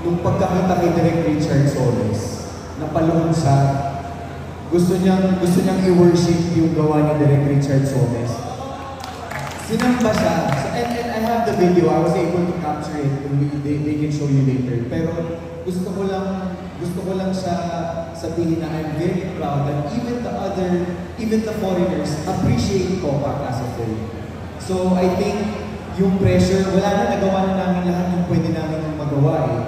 nung pagkakita kay Direk Richard Soles, napalunod siya. Gusto niyang i-worship yung gawa ni Direk Richard Soles. Sinamba siya. So, and I have the video. I was able to capture it. They can show you later. Pero gusto ko lang siya sabihin na I'm very proud that even the foreigners appreciate Topak as a film. So I think yung pressure, wala na, nagawa na namin lahat yung pwede namin magawa eh.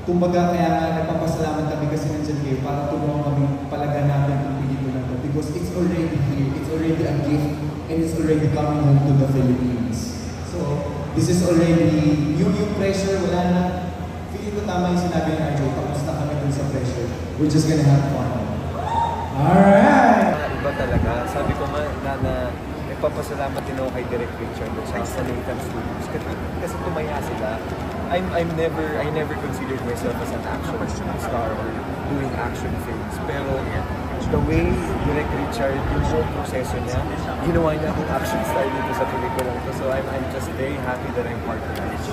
Kumbaga kaya nga nagpapasalamat kami kasi nandiyan kayo para tulungan kami palagan natin yung pelikula na because it's already here, it's already a gift, and it's already coming home to the Philippines. So this is already, yung pressure, wala na. Feeling ko tama yung sinabi ni Arjo, tapos na kami dun sa pressure. We're just gonna have fun. Alright! Iba talaga. Sabi ko nga na nagpapasalamat din ako kay Direk Richard sa Nathan Studios. Kasi tumaya sila. I never considered myself as an action star or doing action films. Pero the way Direk Richard, yung buong proseso niya, ginawa niya akong action star dito sa pelikula ko. So I'm just very happy that I'm part of it.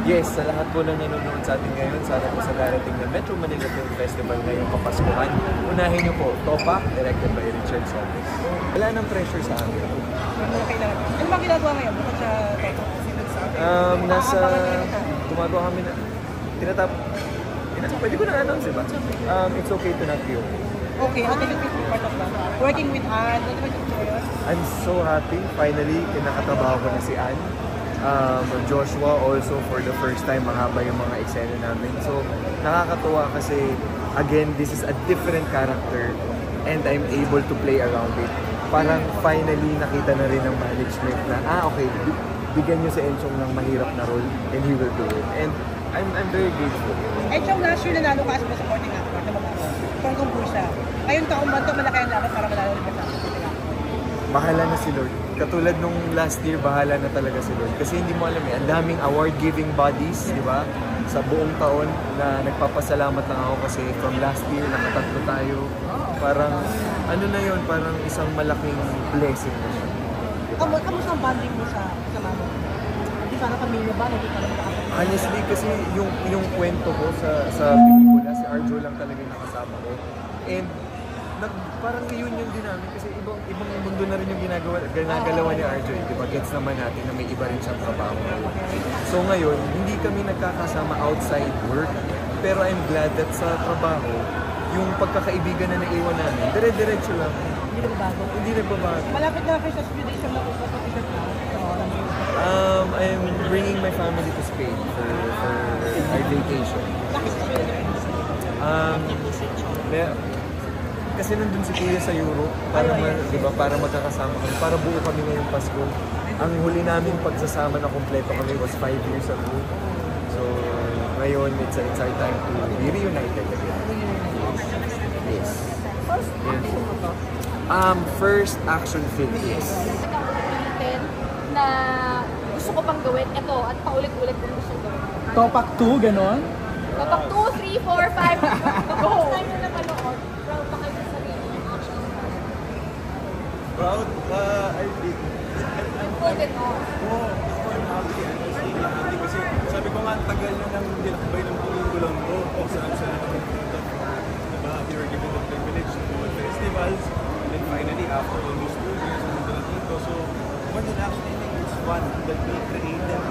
Yes, sa lahat po na nanonood sa atin ngayon, sana po sa darating na Metro Manila Film Festival ngayong Kapaskuhan, unahin niyo po, Topak, directed by Richard Soles. Wala nang pressure sa amin. Ano ba ginagawa ngayon? Bukod sa gumagawa kami na, pwede ko na-announce, diba? It's okay to not be okay. Okay, how do you feel part of that? Working with Anne, what do you feel? I'm so happy, finally, kinakatrabaho ko na si Anne. Joshua also for the first time mahaba yung mga eksena namin. So nakakatuwa kasi again this is a different character and I'm able to play around it. Parang finally nakita na rin ng management na okay, bigyan nyo si Enchong ng mahirap na role and he will do it. And I'm very grateful. Enchong last year nanalo ka as supporting actor na mag-ako. Kung kumpusa. Ngayon taong ba ito malaki ang laban para manalo rin ka sa Bahala na si Lord. Katulad nung last year, bahala na talaga si Lord. Kasi hindi mo alam eh, ang daming award-giving bodies, di ba? Sa buong taon na nagpapasalamat lang ako kasi from last year, nakatatlo tayo. Parang, ano na yun, parang isang malaking blessing na siya. Kamusta ang bonding mo sa mama? Hindi parang pamilya ba? Hindi parang makakapamilya? Honestly, kasi yung kwento ko sa pelikula, si Arjo lang talaga yung nakasama ko. And parang reunion din namin kasi ibang mundo na rin yung ginagalawa ni Arjo. Diba? Gets naman natin na may iba rin siyang trabaho. So ngayon, hindi kami nagkakasama outside work. Pero I'm glad that sa trabaho, yung pagkakaibigan na naiwan namin, dire-diretso lang. Hindi nagbago? Hindi nagbabago. Malapit na kayo sa expedition na kung sa I'm bringing my family to Spain for our vacation. Bakit kasi nandun si Kuya sa Europe para magkakasama kami, para buo kami ngayong Pasko. Ang huli namin pagsasama na kompleto kami was 5 years ago. So ngayon it's our time to be reunited again. Yes. First action film, yes. Na gusto ko pang gawin, ito, at paulit-ulit ko gusto gawin. Topak 2, ganon? Topak 2, 3, 4, 5, go! Next time na napanood, proud pa kayo sa sarili ng action. Proud? I think. You pulled it off. Oo, I'm happy. Happy kasi sabi ko nga, tagal na nang dinakbay ng pelikulang ko. Kung saan ako nagpunta. Diba, we were given the privilege to do festivals. And then finally, after all those 2 years, nandun na dito. So, more than actually, I think it's fun that we created.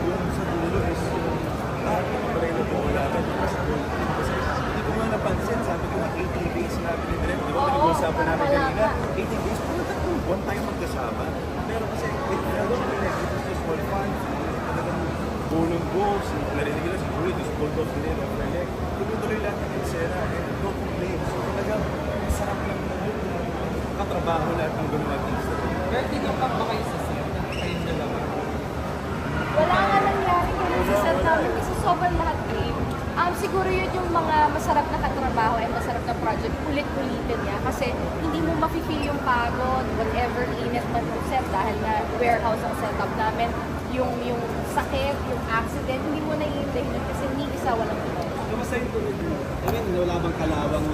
Yung sa dulo is yung pala na po wala ka kasi hindi ko nga napansin. Sabi ko nga, 18 days namin ni Direk. Diba, pinag-usapan namin kanina. 18 days, puro tatlong buwan tayo magkasama. Pero kasi, it was just for fun. Talagang bulong goals, narinig nila si Kuya, this gold of the day, of the leg. Tuloy-tuloy lang ng eksena, and no complaints. So talagang, sarap lang na katrabaho lahat ng ganung artista. Pero tinapag ba kayo sa set? Kayong dalawa? Wala nga nangyari kung sa set namin kasi sobrang lahat game. Siguro yun yung mga masarap na katrabaho ay masarap na project, ulit-ulitin niya. Kasi hindi mo mafe-feel yung pagod, whatever init man yung set dahil na warehouse ang setup namin. Yung sakit, yung accident, hindi mo naiintindihan kasi ni isa walang ito. Kamusta yung tulog mo? I mean, wala bang kalawang